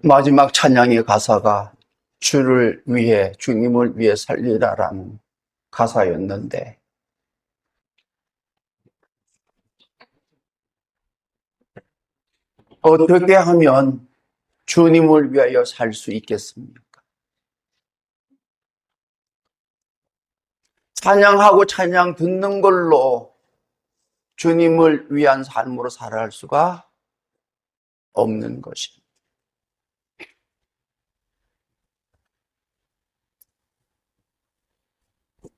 마지막 찬양의 가사가 주를 위해, 주님을 위해 살리라라는 가사였는데, 어떻게 하면 주님을 위하여 살 수 있겠습니까? 찬양하고 찬양 듣는 걸로 주님을 위한 삶으로 살아갈 수가 없는 것입니다.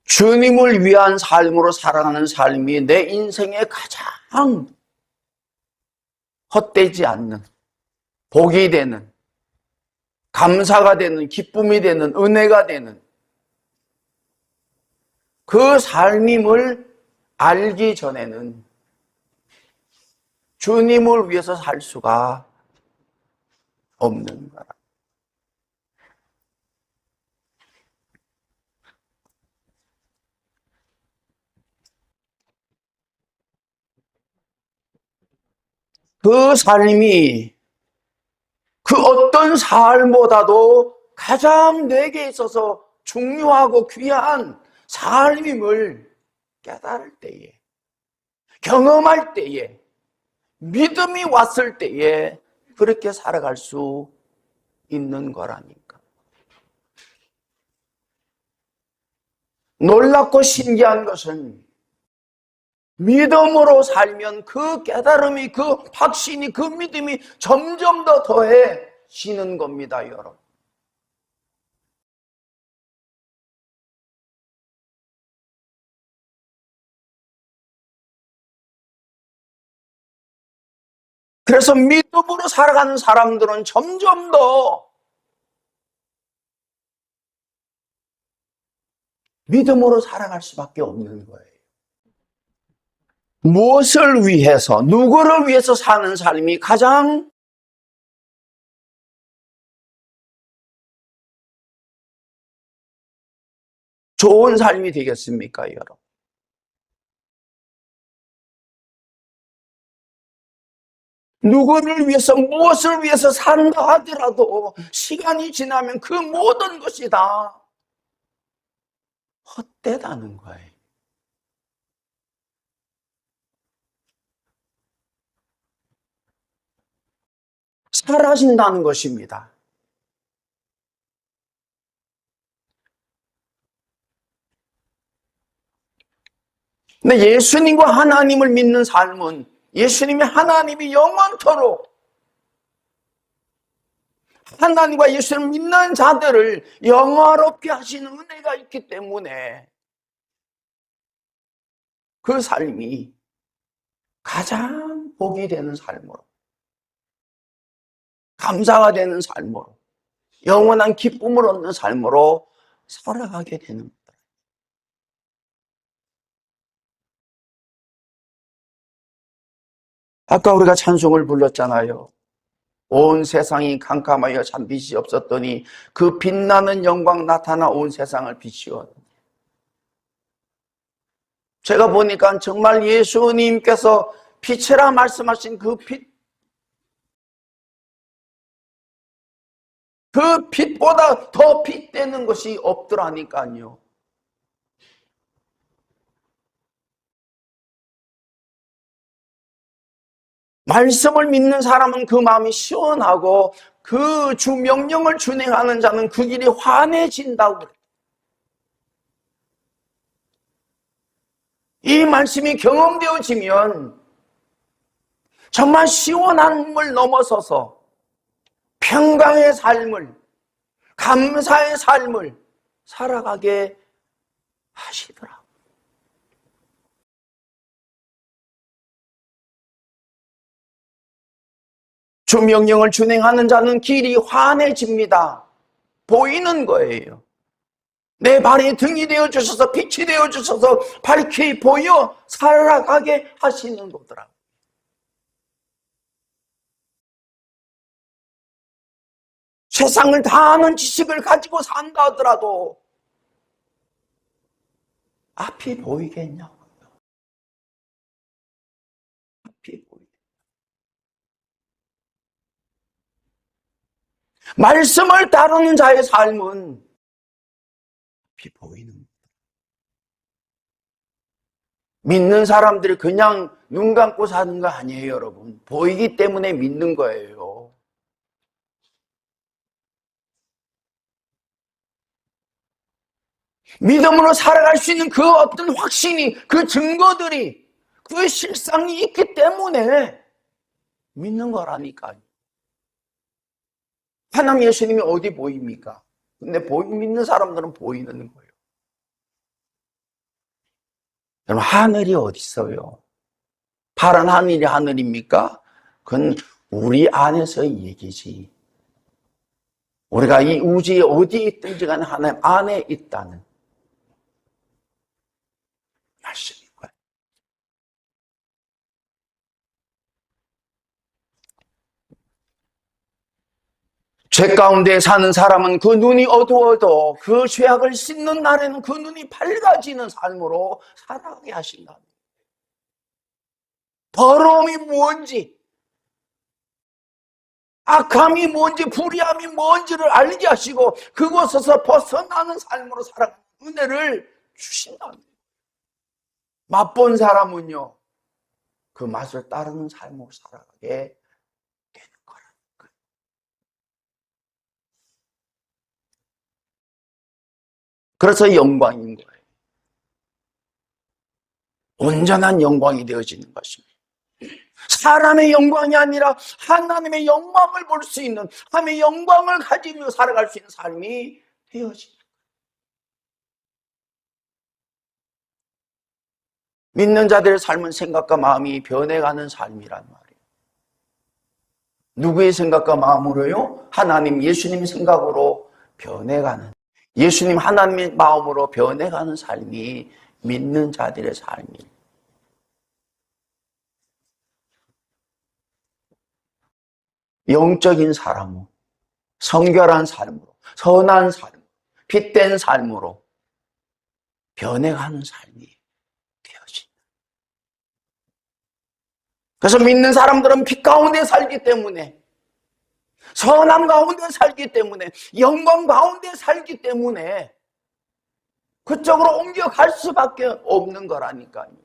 주님을 위한 삶으로 살아가는 삶이 내 인생의 가장 헛되지 않는, 복이 되는, 감사가 되는, 기쁨이 되는, 은혜가 되는 그 삶임을 알기 전에는 주님을 위해서 살 수가 없는 거라. 그 삶이 그 어떤 삶보다도 가장 내게 있어서 중요하고 귀한 삶임을 깨달을 때에, 경험할 때에, 믿음이 왔을 때에 그렇게 살아갈 수 있는 거라니까. 놀랍고 신기한 것은 믿음으로 살면 그 깨달음이, 그 확신이, 그 믿음이 점점 더 더해지는 겁니다, 여러분. 그래서 믿음으로 살아가는 사람들은 점점 더 믿음으로 살아갈 수밖에 없는 거예요. 무엇을 위해서, 누구를 위해서 사는 삶이 가장 좋은 삶이 되겠습니까, 여러분? 누구를 위해서, 무엇을 위해서 산다 하더라도 시간이 지나면 그 모든 것이 다 헛되다는 거예요. 사라진다는 것입니다. 근데 예수님과 하나님을 믿는 삶은 예수님이 하나님이 영원토록 하나님과 예수를 믿는 자들을 영화롭게 하시는 은혜가 있기 때문에 그 삶이 가장 복이 되는 삶으로, 감사가 되는 삶으로, 영원한 기쁨을 얻는 삶으로 살아가게 되는 겁니다. 아까 우리가 찬송을 불렀잖아요. 온 세상이 캄캄하여 참 빛이 없었더니 그 빛나는 영광 나타나 온 세상을 비추었다. 제가 보니까 정말 예수님께서 빛이라 말씀하신 그 빛, 그 빛보다 더 빛되는 것이 없더라니까요. 말씀을 믿는 사람은 그 마음이 시원하고 그 주 명령을 준행하는 자는 그 길이 환해진다고 그래요. 이 말씀이 경험되어지면 정말 시원함을 넘어서서 평강의 삶을, 감사의 삶을 살아가게 하시더라고요. 주 명령을 준행하는 자는 길이 환해집니다. 보이는 거예요. 내 발이 등이 되어주셔서 빛이 되어주셔서 밝히 보여 살아가게 하시는 거더라고요. 세상을 다 아는 지식을 가지고 산다 하더라도 앞이 보이겠냐고요. 앞이 보이겠냐고요. 말씀을 따르는 자의 삶은 앞이 보이는 거예요. 믿는 사람들이 그냥 눈 감고 사는 거 아니에요, 여러분. 보이기 때문에 믿는 거예요. 믿음으로 살아갈 수 있는 그 어떤 확신이, 그 증거들이, 그 실상이 있기 때문에 믿는 거라니까요. 하나님 예수님이 어디 보입니까? 근데 믿는 사람들은 보이는 거예요. 여러분, 하늘이 어디 있어요? 파란 하늘이 하늘입니까? 그건 우리 안에서의 얘기지. 우리가 이 우주에 어디에 있든지 간에 하나님 안에 있다는 말씀인 거예요. 죄 가운데 사는 사람은 그 눈이 어두워도 그 죄악을 씻는 날에는 그 눈이 밝아지는 삶으로 살아가게 하신다. 더러움이 뭔지, 악함이 뭔지, 불의함이 뭔지를 알게 하시고 그곳에서 벗어나는 삶으로 살아가는 은혜를 주신다. 맛본 사람은요, 그 맛을 따르는 삶으로 살아가게 되는 거라는 거예요. 그래서 영광인 거예요. 온전한 영광이 되어지는 것입니다. 사람의 영광이 아니라 하나님의 영광을 볼 수 있는, 하나님의 영광을 가지며 살아갈 수 있는 삶이 되어지는 거예요. 믿는 자들의 삶은 생각과 마음이 변해가는 삶이란 말이에요. 누구의 생각과 마음으로요? 하나님, 예수님 생각으로 변해가는, 예수님 하나님의 마음으로 변해가는 삶이 믿는 자들의 삶이에요. 영적인 사람으로, 성결한 삶으로, 선한 삶, 빛된 삶으로 변해가는 삶이 되어진다. 그래서 믿는 사람들은 빛 가운데 살기 때문에, 선함 가운데 살기 때문에, 영광 가운데 살기 때문에 그쪽으로 옮겨갈 수밖에 없는 거라니까요.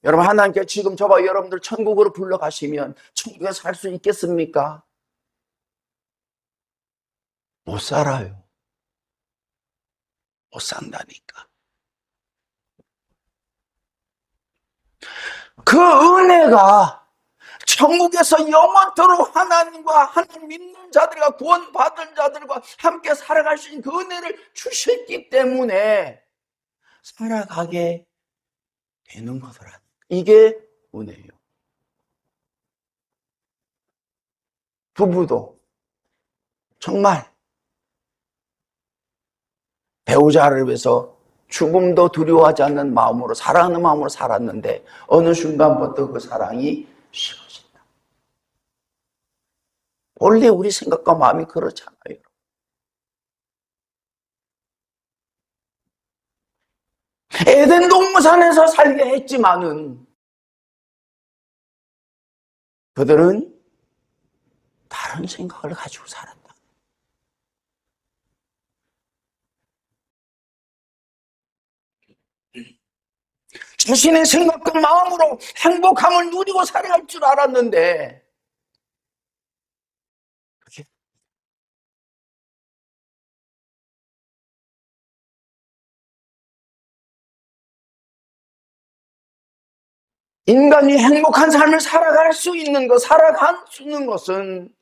여러분, 하나님께 지금 저와 여러분들 천국으로 불러가시면 천국에 살 수 있겠습니까? 못 살아요. 못 산다니까. 그 은혜가 천국에서 영원토록 하나님과 하나님 믿는 자들과 구원받은 자들과 함께 살아갈 수 있는 그 은혜를 주셨기 때문에 살아가게 되는 거더라. 이게 은혜예요. 부부도 정말 배우자를 위해서 죽음도 두려워하지 않는 마음으로, 사랑하는 마음으로 살았는데 어느 순간부터 그 사랑이 식어진다. 원래 우리 생각과 마음이 그렇잖아요. 에덴 동산에서 살게 했지만은 그들은 다른 생각을 가지고 살았다. 자신의 생각과 마음으로 행복함을 누리고 살아갈 줄 알았는데 인간이 행복한 삶을 살아갈 수 있는 것, 살아갈 수 있는 것은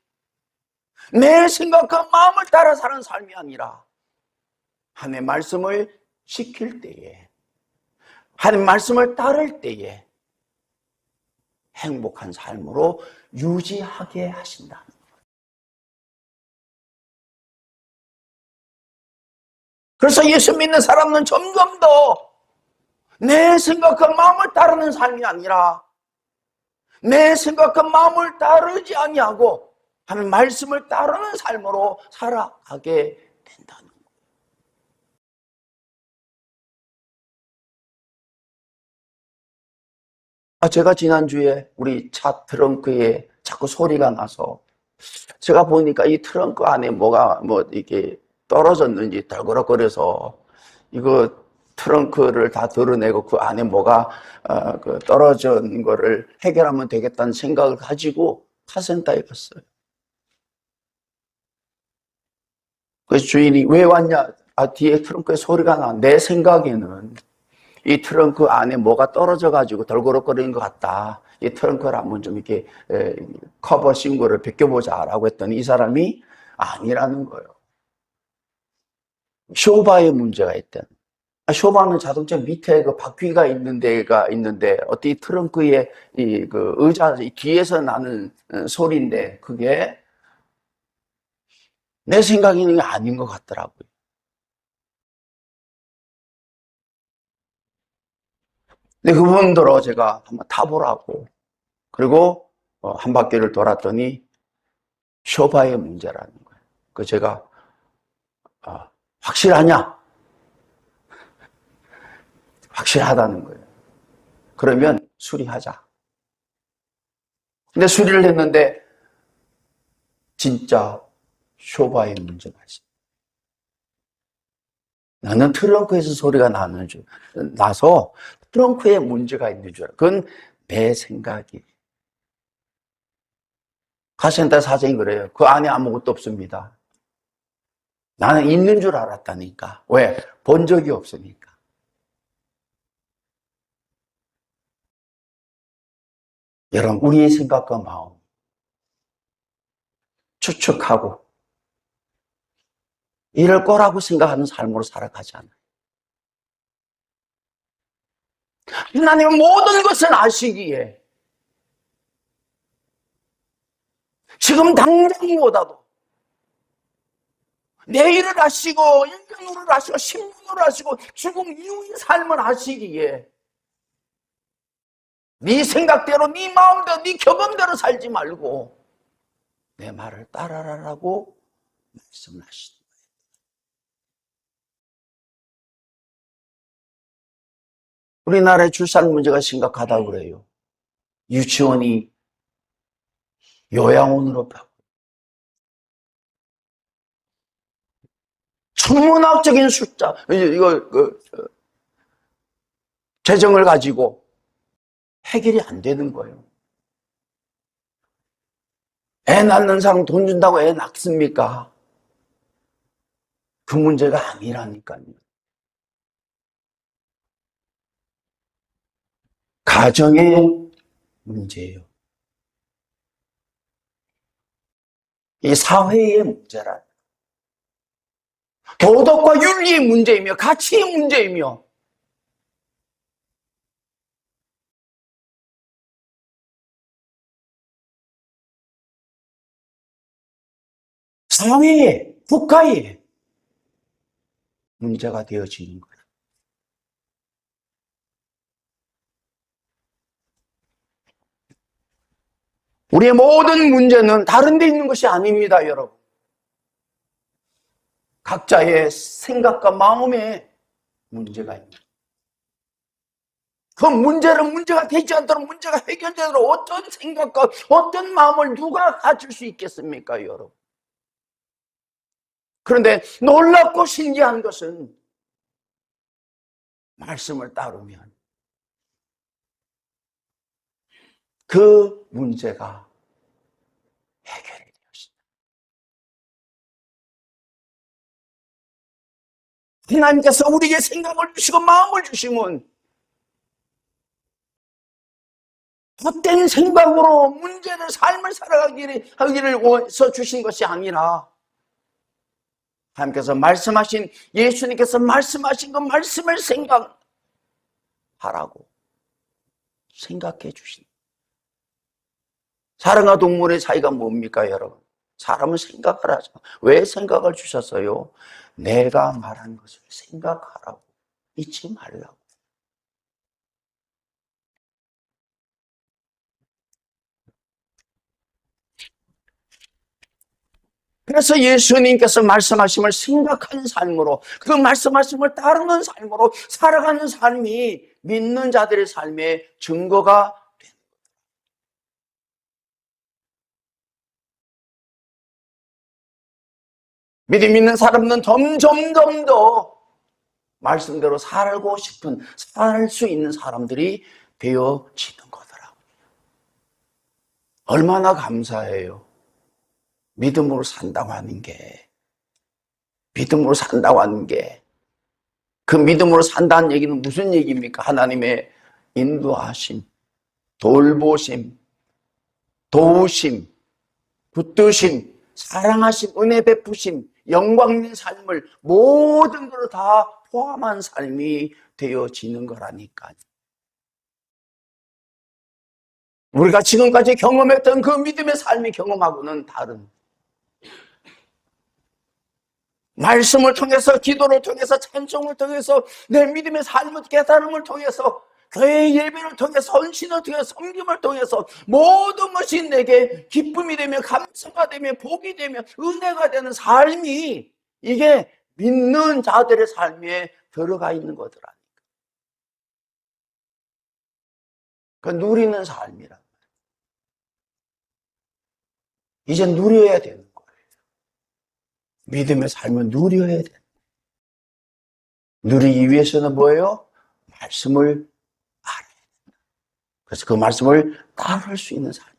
내 생각과 마음을 따라 사는 삶이 아니라 하나님의 말씀을 지킬 때에, 하나님의 말씀을 따를 때에 행복한 삶으로 유지하게 하신다는 거예요. 그래서 예수 믿는 사람은 점점 더 내 생각과 마음을 따르는 삶이 아니라 내 생각과 마음을 따르지 아니하고 하나님의 말씀을 따르는 삶으로 살아가게 된다는 거예요. 제가 지난주에 우리 차 트렁크에 자꾸 소리가 나서 제가 보니까 이 트렁크 안에 뭐가 이게 떨어졌는지 덜그럭거려서 이거 트렁크를 다 드러내고 그 안에 뭐가 그 떨어진 거를 해결하면 되겠다는 생각을 가지고 카센터에 갔어요. 그래서 주인이 왜 왔냐? 뒤에 트렁크에 소리가 나. 내 생각에는 이 트렁크 안에 뭐가 떨어져가지고 덜그럭거리는 것 같다. 이 트렁크를 한번 좀 이렇게 커버 싱글을 벗겨보자라고 했더니 이 사람이 아니라는 거예요. 쇼바에 문제가 있대. 쇼바는 자동차 밑에 그 바퀴가 있는 데가 있는데 어떻게 트렁크에 그 의자 뒤에서 나는 소리인데 그게 내 생각에는 아닌 것 같더라고요. 근데 그분들로 제가 한번 타보라고. 그리고 한 바퀴를 돌았더니 쇼바의 문제라는 거예요. 그 제가 확실하냐? 확실하다는 거예요. 그러면 수리하자. 근데 수리를 했는데 진짜 쇼바의 문제가 있어요. 나는 트렁크에서 소리가 나서 트렁크에 문제가 있는 줄 알아. 그건 내 생각이. 카센터 사장이 그래요. 그 안에 아무것도 없습니다. 나는 있는 줄 알았다니까. 왜? 본 적이 없으니까. 여러분, 우리의 생각과 마음 추측하고 이럴 거라고 생각하는 삶으로 살아가지 않아요. 하나님은 모든 것을 아시기에 지금 당장보다도 내일을 아시고 1년 후를 아시고 10년 후를 아시고 죽음 이후의 삶을 아시기에 네 생각대로 네 마음대로 네 경험대로 살지 말고 내 말을 따라라라고 말씀하시는 거예요. 우리나라의 출산 문제가 심각하다고 그래요. 유치원이 요양원으로 바뀌고 천문학적인 숫자 이거 재정을 가지고 해결이 안 되는 거예요. 애 낳는 사람 돈 준다고 애 낳습니까? 그 문제가 아니라니까요. 가정의 문제예요. 이 사회의 문제라. 도덕과 윤리의 문제이며 가치의 문제이며 사회의, 국가의 문제가 되어지는 거예요. 우리의 모든 문제는 다른 데 있는 것이 아닙니다, 여러분. 각자의 생각과 마음에 문제가 있는 거예요. 그 문제는 문제가 되지 않도록 문제가 해결되도록 어떤 생각과 어떤 마음을 누가 가질 수 있겠습니까, 여러분? 그런데 놀랍고 신기한 것은 말씀을 따르면 그 문제가 해결이 되었습니다. 하나님께서 우리에게 생각을 주시고 마음을 주시면 헛된 생각으로 문제를 삶을 살아가기를 원해서 주신 것이 아니라 하나님께서 말씀하신 예수님께서 말씀하신 그 말씀을 생각하라고 생각해 주신 사람과 동물의 차이가 뭡니까, 여러분? 사람은 생각을 하죠. 왜 생각을 주셨어요? 내가 말한 것을 생각하라고. 잊지 말라고. 그래서 예수님께서 말씀하심을 생각하는 삶으로, 그 말씀하심을 따르는 삶으로 살아가는 삶이 믿는 자들의 삶의 증거가 믿음 있는 사람은 점점 더 말씀대로 살고 싶은, 살 수 있는 사람들이 되어지는 거더라고요. 얼마나 감사해요. 믿음으로 산다고 하는 게. 믿음으로 산다고 하는 게. 그 믿음으로 산다는 얘기는 무슨 얘기입니까? 하나님의 인도하심, 돌보심, 도우심, 붙드심, 사랑하심, 은혜 베푸심, 영광 있는 삶을 모든 걸 다 포함한 삶이 되어지는 거라니까요. 우리가 지금까지 경험했던 그 믿음의 삶이 경험하고는 다른, 말씀을 통해서, 기도를 통해서, 찬송을 통해서, 내 믿음의 삶을 깨달음을 통해서, 교회 예배를 통해서, 헌신을 통해서, 섬김을 통해서 모든 것이 내게 기쁨이 되며 감사가 되며 복이 되며 은혜가 되는 삶이, 이게 믿는 자들의 삶에 들어가 있는 거더라니까. 그 누리는 삶이란 말이에요. 이제 누려야 되는 거예요. 믿음의 삶을 누려야 돼요. 누리기 위해서는 뭐예요? 말씀을 알아야 된다. 그래서 그 말씀을 따를 수 있는 삶.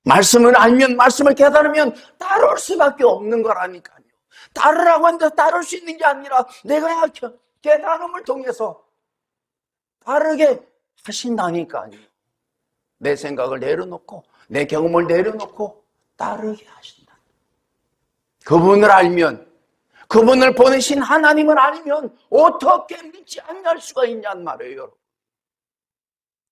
말씀을 알면, 말씀을 깨달으면 따를 수밖에 없는 거라니까요. 따르라고 하는데 따를 수 있는 게 아니라 내가 깨달음을 통해서 따르게 하신다니까요. 내 생각을 내려놓고, 내 경험을 내려놓고 따르게 하신다. 그분을 알면, 그분을 보내신 하나님을 알면 어떻게 믿지 않을 수가 있냔 말이에요.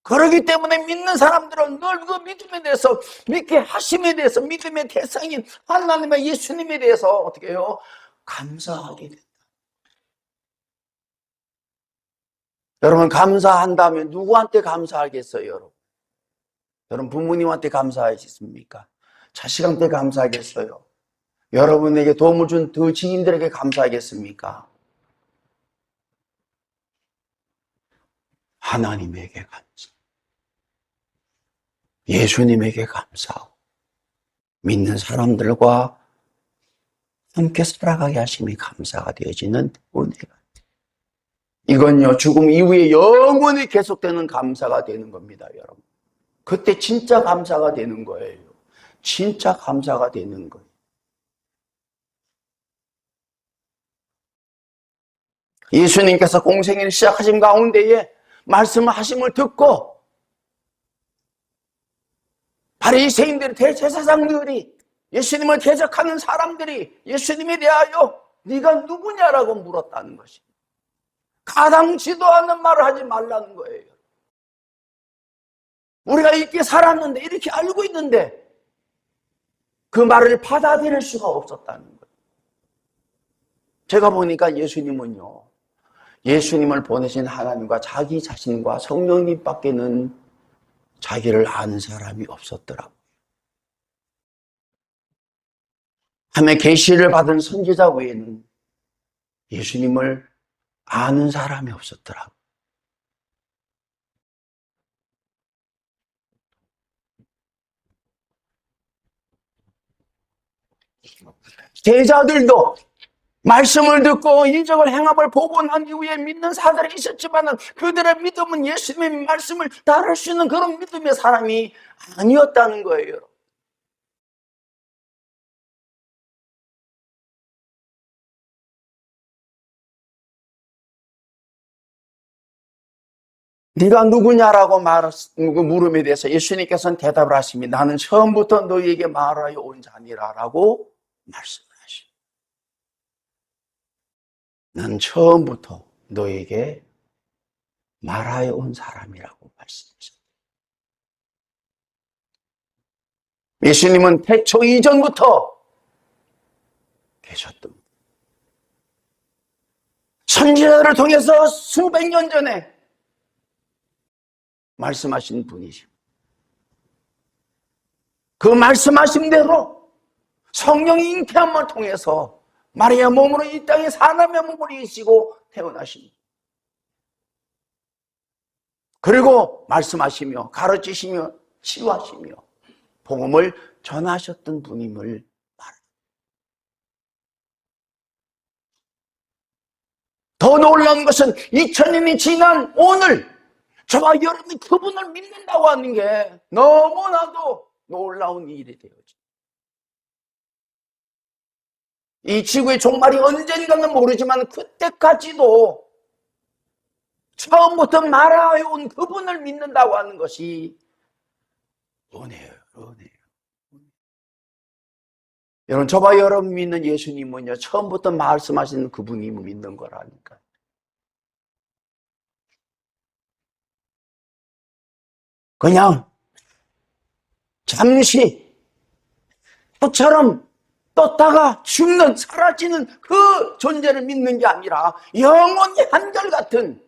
그렇기 때문에 믿는 사람들은 늘 그 믿음에 대해서, 믿게 하심에 대해서, 믿음의 대상인 하나님의 예수님에 대해서 어떻게 해요? 감사하게 된다. 여러분, 감사한다면 누구한테 감사하겠어요, 여러분? 여러분, 부모님한테 감사하시겠습니까? 자식한테 감사하겠어요? 여러분에게 도움을 준 그 지인들에게 감사하겠습니까? 하나님에게 감사, 예수님에게 감사하고 믿는 사람들과 함께 살아가게 하심이 감사가 되어지는 은혜가, 이건요 죽음 이후에 영원히 계속되는 감사가 되는 겁니다. 여러분, 그때 진짜 감사가 되는 거예요. 진짜 감사가 되는 거예요. 예수님께서 공생애를 시작하신 가운데에 말씀하심을 듣고 바리새인들이, 대제사장들이, 예수님을 대적하는 사람들이 예수님에 대하여 네가 누구냐라고 물었다는 것입니다. 가당치도 않는 말을 하지 말라는 거예요. 우리가 이렇게 살았는데, 이렇게 알고 있는데 그 말을 받아들일 수가 없었다는 거예요. 제가 보니까 예수님은요, 예수님을 보내신 하나님과 자기 자신과 성령님 밖에는 자기를 아는 사람이 없었더라고요. 하나님의 계시를 받은 선지자 외에는 예수님을 아는 사람이 없었더라고요. 제자들도 말씀을 듣고 이적을 행함을 보고 난 이후에 믿는 사람들이 있었지만 그들의 믿음은 예수님의 말씀을 따를 수 있는 그런 믿음의 사람이 아니었다는 거예요. 네가 누구냐라고 물음에 대해서 예수님께서는 대답을 하십니다. 나는 처음부터 너희에게 말하여 온 자니라라고 말씀하십니다. 난 처음부터 너에게 말하여 온 사람이라고 말씀하셨습니다. 예수님은 태초 이전부터 계셨던, 선지자들을 통해서 수백 년 전에 말씀하신 분이십니다. 그 말씀하신 대로 성령의 잉태함을 통해서 마리아 몸으로 이 땅에 사람의 몸을 입으시고 태어나십니다. 그리고 말씀하시며 가르치시며 치유하시며 복음을 전하셨던 분임을 말합니다. 더 놀라운 것은 2000년이 지난 오늘 저와 여러분이 그분을 믿는다고 하는 게 너무나도 놀라운 일이 되어져. 이 지구의 종말이 언젠가는 모르지만 그때까지도 처음부터 말해온 그분을 믿는다고 하는 것이 은혜예요. 은혜예요. 여러분, 저와 여러분 믿는 예수님은요, 처음부터 말씀하시는 그분이 믿는 거라니까. 그냥 잠시 꽃처럼 떴다가 죽는, 사라지는 그 존재를 믿는 게 아니라 영원히 한결같은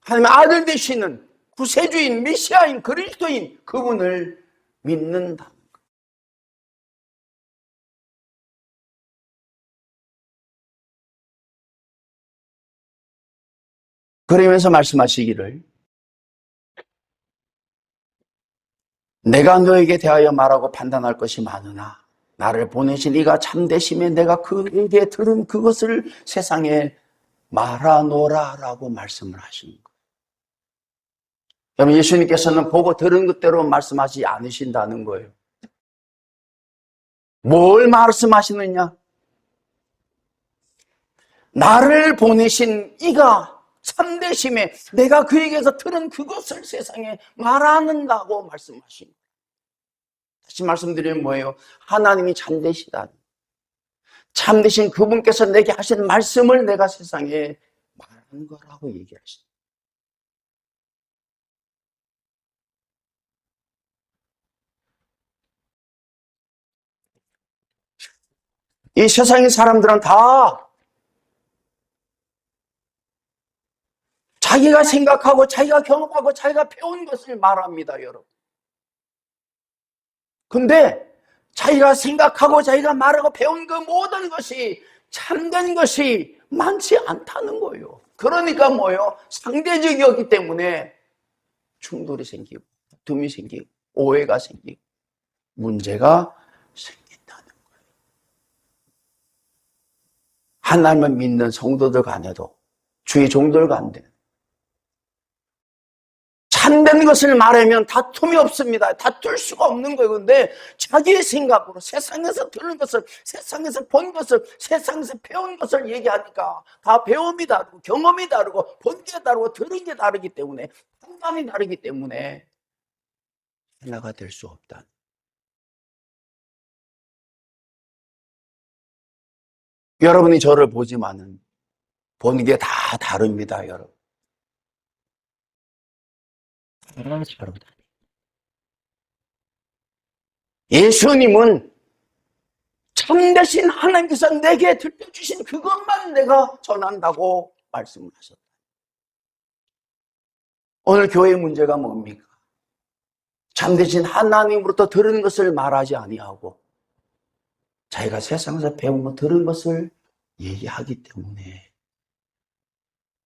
하나님의 아들 되시는 구세주인, 메시아인, 그리스도인 그분을 믿는다. 그러면서 말씀하시기를, 내가 너에게 대하여 말하고 판단할 것이 많으나 나를 보내신 이가 참되심에 내가 그에게 들은 그것을 세상에 말하노라라고 말씀을 하신 거예요. 여러분, 예수님께서는 보고 들은 것대로 말씀하지 않으신다는 거예요. 뭘 말씀하시느냐? 나를 보내신 이가 참되심에 내가 그에게서 들은 그것을 세상에 말하는다고 말씀하신 거예요. 다시 말씀드리면 뭐예요? 하나님이 참되시다. 참되신 그분께서 내게 하신 말씀을 내가 세상에 말하는 거라고 얘기하시죠. 이 세상의 사람들은 다 자기가 생각하고 자기가 경험하고 자기가 배운 것을 말합니다, 여러분. 근데 자기가 생각하고 자기가 말하고 배운 그 모든 것이 참된 것이 많지 않다는 거예요. 그러니까 뭐예요? 상대적이었기 때문에 충돌이 생기고, 다툼이 생기고, 오해가 생기고, 문제가 생긴다는 거예요. 하나님을 믿는 성도들 간에도, 주의 종들 간에 참된 것을 말하면 다툼이 없습니다. 다툴 수가 없는 거예요. 그런데 자기의 생각으로 세상에서 들은 것을, 세상에서 본 것을, 세상에서 배운 것을 얘기하니까 다 배움이 다르고 경험이 다르고 본 게 다르고 들은 게 다르기 때문에, 판단이 다르기 때문에 하나가 될 수 없다. 여러분이 저를 보지만은 보는 게 다 다릅니다, 여러분. 예수님은 참되신 하나님께서 내게 들려주신 그것만 내가 전한다고 말씀을 하셨다. 오늘 교회의 문제가 뭡니까? 참되신 하나님으로부터 들은 것을 말하지 아니하고 자기가 세상에서 배운 것, 들은 것을 얘기하기 때문에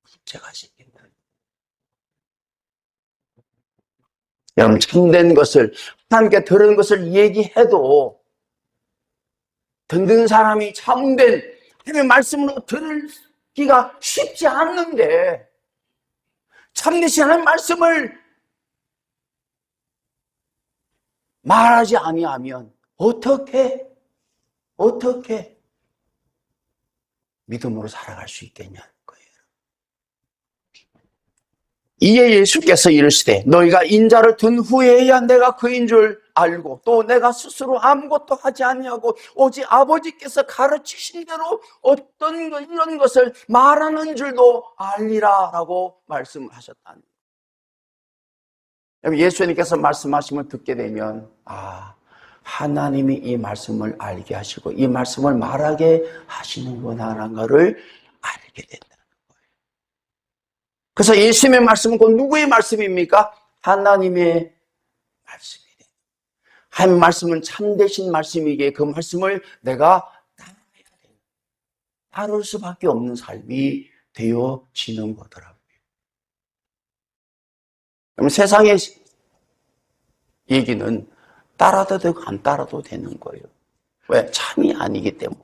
문제가 생긴다. 여러분, 참된 것을, 하나님께 들은 것을 얘기해도 듣는 사람이 참된 하나님의 말씀으로 들기가 쉽지 않는데, 참되신 하나님의 말씀을 말하지 아니하면 어떻게 믿음으로 살아갈 수 있겠냐는 거예요. 이에 예수께서 이르시되 너희가 인자를 둔 후에야 내가 그인 줄 알고 또 내가 스스로 아무것도 하지 아니하고 오직 아버지께서 가르치신 대로 어떤 이런 것을 말하는 줄도 알리라 라고 말씀하셨다는 거예요. 예수님께서 말씀하시면 듣게 되면 하나님이 이 말씀을 알게 하시고 이 말씀을 말하게 하시는구나라는 것을 알게 된다. 그래서 예수님의 말씀은 곧 누구의 말씀입니까? 하나님의 말씀이래. 하나님의 말씀은 참되신 말씀이기에 그 말씀을 내가 따라야 돼. 따를 수밖에 없는 삶이 되어지는 거더라고요. 그럼 세상의 얘기는 따라도 되고 안 따라도 되는 거예요. 왜? 참이 아니기 때문에.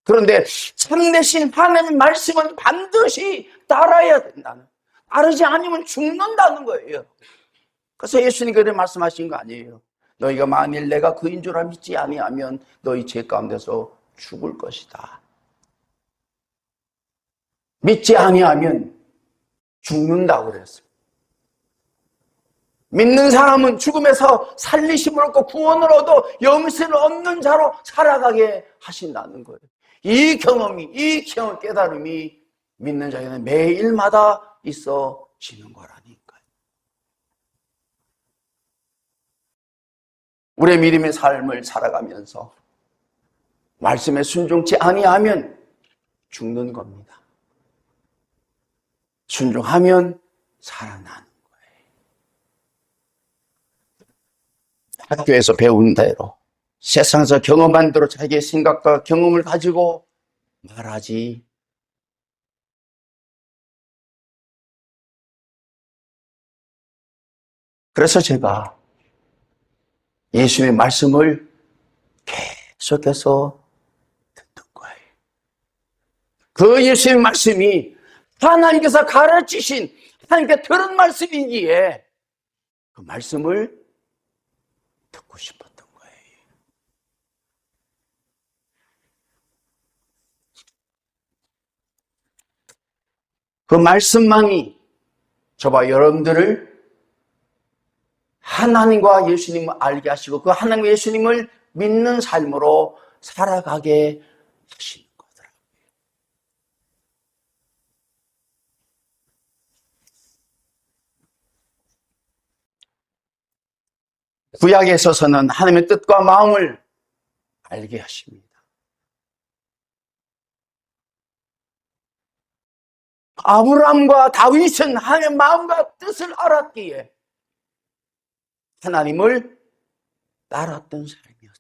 그런데 참되신 하나님의 말씀은 반드시 따라야 된다는, 따르지 않으면 죽는다는 거예요. 그래서 예수님께서 말씀하신 거 아니에요. 너희가 만일 내가 그인 줄 믿지 아니하면 너희 죄 가운데서 죽을 것이다. 믿지 아니하면 죽는다고 그랬어요. 믿는 사람은 죽음에서 살리심을 얻고 구원을 얻어 영생을 얻는 자로 살아가게 하신다는 거예요. 이 깨달음이 믿는 자에게는 매일마다 있어지는 거라니까요. 우리의 믿음의 삶을 살아가면서 말씀에 순종치 아니하면 죽는 겁니다. 순종하면 살아나는 거예요. 학교에서 배운 대로, 세상에서 경험한 대로 자기의 생각과 경험을 가지고 말하지. 그래서 제가 예수님의 말씀을 계속해서 듣는 거예요. 그 예수님의 말씀이 하나님께서 가르치신, 하나님께 들은 말씀이기에 그 말씀을 듣고 싶었던 거예요. 그 말씀만이 저와 여러분들을 하나님과 예수님을 알게 하시고 그 하나님과 예수님을 믿는 삶으로 살아가게 하시는 거더라고요. 구약에 있어서는 하나님의 뜻과 마음을 알게 하십니다. 아브라함과 다윗은 하나님의 마음과 뜻을 알았기에 하나님을 따랐던 삶이었던 거예요.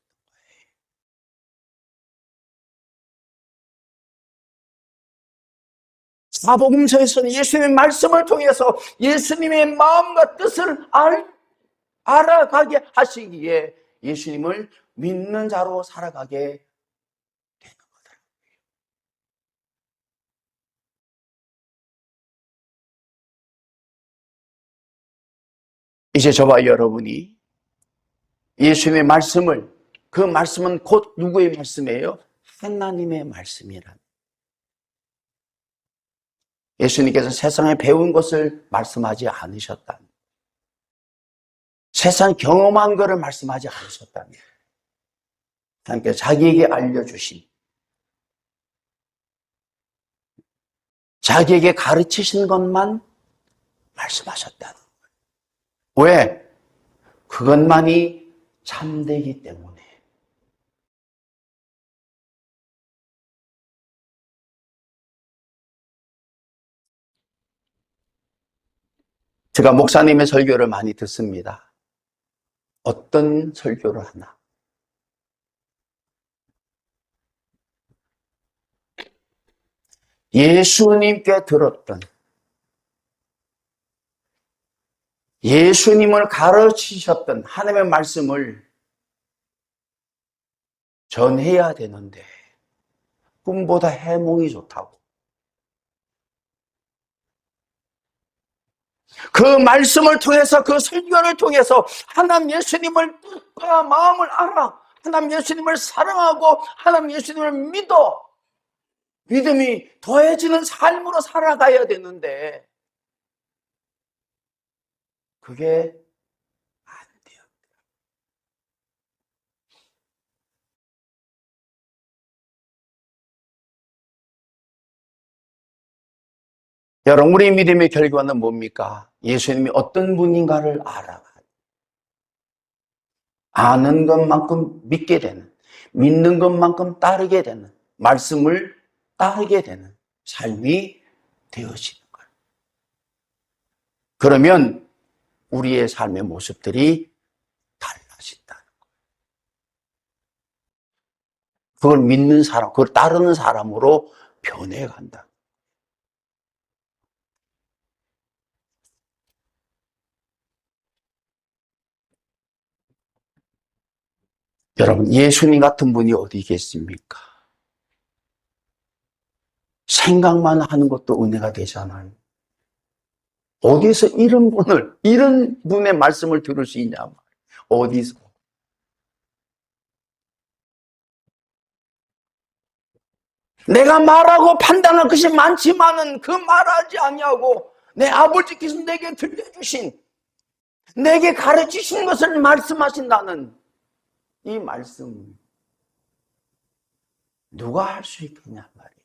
사복음서에서는 예수님의 말씀을 통해서 예수님의 마음과 뜻을 알아가게 하시기에 예수님을 믿는 자로 살아가게 되는 거더라고요. 이제 저와 여러분이 예수님의 말씀을, 그 말씀은 곧 누구의 말씀이에요? 하나님의 말씀이란. 예수님께서 세상에 배운 것을 말씀하지 않으셨다는, 세상 경험한 것을 말씀하지 않으셨다는, 하나님께서 자기에게 알려주신, 자기에게 가르치신 것만 말씀하셨다는 거예요. 왜? 그것만이 참되기 때문에. 제가 목사님의 설교를 많이 듣습니다. 어떤 설교를 하나? 예수님께 들었던, 예수님을 가르치셨던 하나님의 말씀을 전해야 되는데 꿈보다 해몽이 좋다고. 그 말씀을 통해서, 그 설교를 통해서 하나님 예수님을 뜻과 마음을 알아, 하나님 예수님을 사랑하고 하나님 예수님을 믿어 믿음이 더해지는 삶으로 살아가야 되는데 그게 안 돼요. 여러분, 우리 믿음의 결과는 뭡니까? 예수님이 어떤 분인가를 알아가요. 아는 것만큼 믿게 되는, 믿는 것만큼 따르게 되는, 말씀을 따르게 되는 삶이 되어지는 거예요. 그러면 우리의 삶의 모습들이 달라진다는 거예요. 그걸 믿는 사람, 그걸 따르는 사람으로 변해간다. 여러분, 예수님 같은 분이 어디 계십니까? 생각만 하는 것도 은혜가 되잖아요. 어디서 이런 분의 말씀을 들을 수 있냐 말이에요. 어디서? 내가 말하고 판단할 것이 많지만은 그 말하지 아니하고 내 아버지께서 내게 들려주신, 내게 가르치신 것을 말씀하신다는 이 말씀, 누가 할 수 있겠냐 말이에요.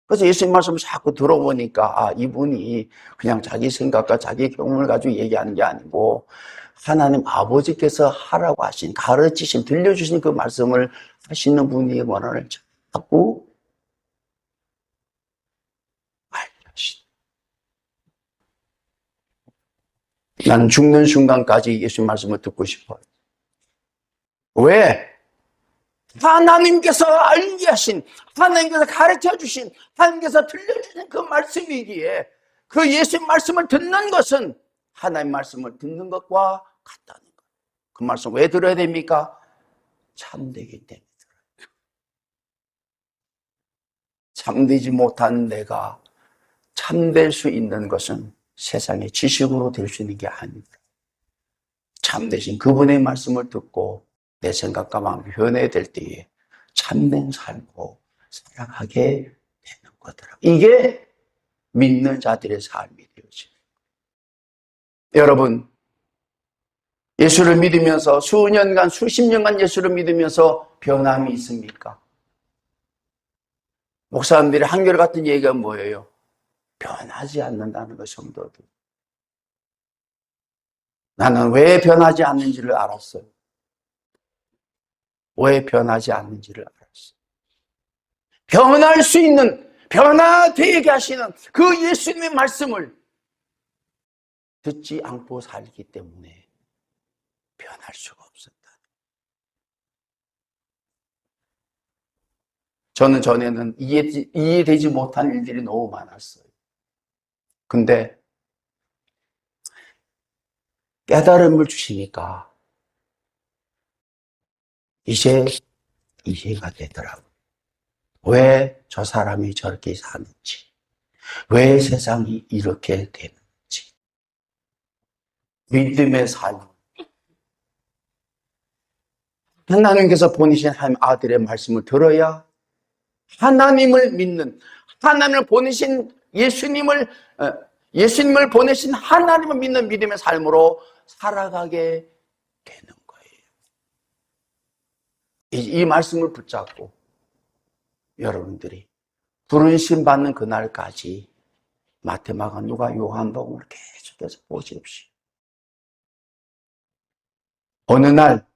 그래서 예수님 말씀을 자꾸 들어보니까 이분이 그냥 자기 생각과 자기 경험을 가지고 얘기하는 게 아니고 하나님 아버지께서 하라고 하신, 가르치신, 들려주신 그 말씀을 하시는 분이구나를 자꾸 알게 하시다. 나는 죽는 순간까지 예수님 말씀을 듣고 싶어요. 왜? 하나님께서 알게 하신, 하나님께서 가르쳐 주신, 하나님께서 들려주신 그 말씀이기에 그 예수님 말씀을 듣는 것은 하나님 말씀을 듣는 것과 같다는 거예요. 그 말씀 왜 들어야 됩니까? 참되기 때문에 들어요. 참되지 못한 내가 참될 수 있는 것은 세상의 지식으로 될 수 있는 게 아닙니다. 참되신 그분의 말씀을 듣고 내 생각과 마음이 변해될 때에 참된 삶으로 살아가게 되는 거더라고요. 이게 믿는 자들의 삶이 되어지는 거예요. 여러분, 예수를 믿으면서 수년간, 수십 년간 예수를 믿으면서 변함이 있습니까? 목사님들이 한결같은 얘기가 뭐예요? 변하지 않는다는 거, 성도들. 나는 왜 변하지 않는지를 알았어요. 왜 변하지 않는지를 알았어요. 변할 수 있는, 변화되게 하시는 그 예수님의 말씀을 듣지 않고 살기 때문에 변할 수가 없었다. 저는 전에는 이해되지 못한 일들이 너무 많았어요. 근데 깨달음을 주시니까 이제 이해가 되더라고요. 왜 저 사람이 저렇게 사는지, 왜 세상이 이렇게 되는지. 믿음의 삶. 하나님께서 보내신 하나님 아들의 말씀을 들어야 하나님을 믿는, 하나님을 보내신 예수님을 보내신 하나님을 믿는 믿음의 삶으로 살아가게 되는 거예요. 이 말씀을 붙잡고 여러분들이 부르심 받는 그날까지 마태마가 누가 요한복음을 계속해서 보십시오. 어느 날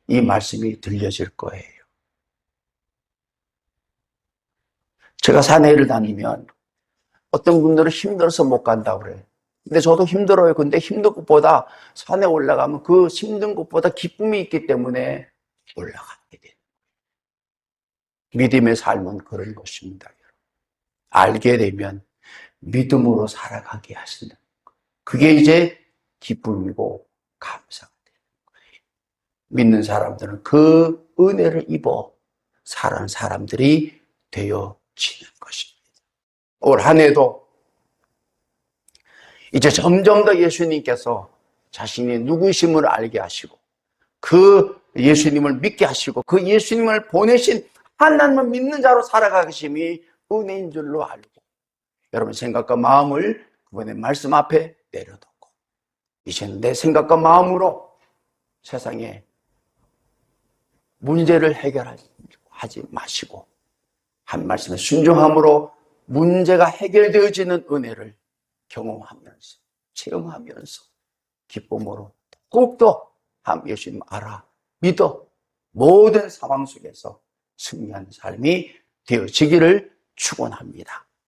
이 말씀이 들려질 거예요. 제가 산에 일을 다니면 어떤 분들은 힘들어서 못 간다고 그래요. 근데 저도 힘들어요. 근데 힘든 것보다 산에 올라가면 그 힘든 것보다 기쁨이 있기 때문에 올라가게 돼요. 믿음의 삶은 그런 것입니다. 알게 되면 믿음으로 살아가게 하신다. 그게 이제 기쁨이고 감사가 되는 거예요. 믿는 사람들은 그 은혜를 입어 사는 사람들이 되어지는 것입니다. 올 한 해도 이제 점점 더 예수님께서 자신이 누구심을 알게 하시고 그 예수님을 믿게 하시고 그 예수님을 보내신 하나님을 믿는 자로 살아가심이 은혜인 줄로 알고 여러분 생각과 마음을 그분의 말씀 앞에 내려놓고 이제는 내 생각과 마음으로 세상에 문제를 해결하지 마시고 한 말씀에 순종함으로 문제가 해결되어지는 은혜를 경험하면서 체험하면서 기쁨으로 더욱더 예수님 알아 믿어 모든 상황 속에서 승리하는 삶이 되어지기를 축원합니다.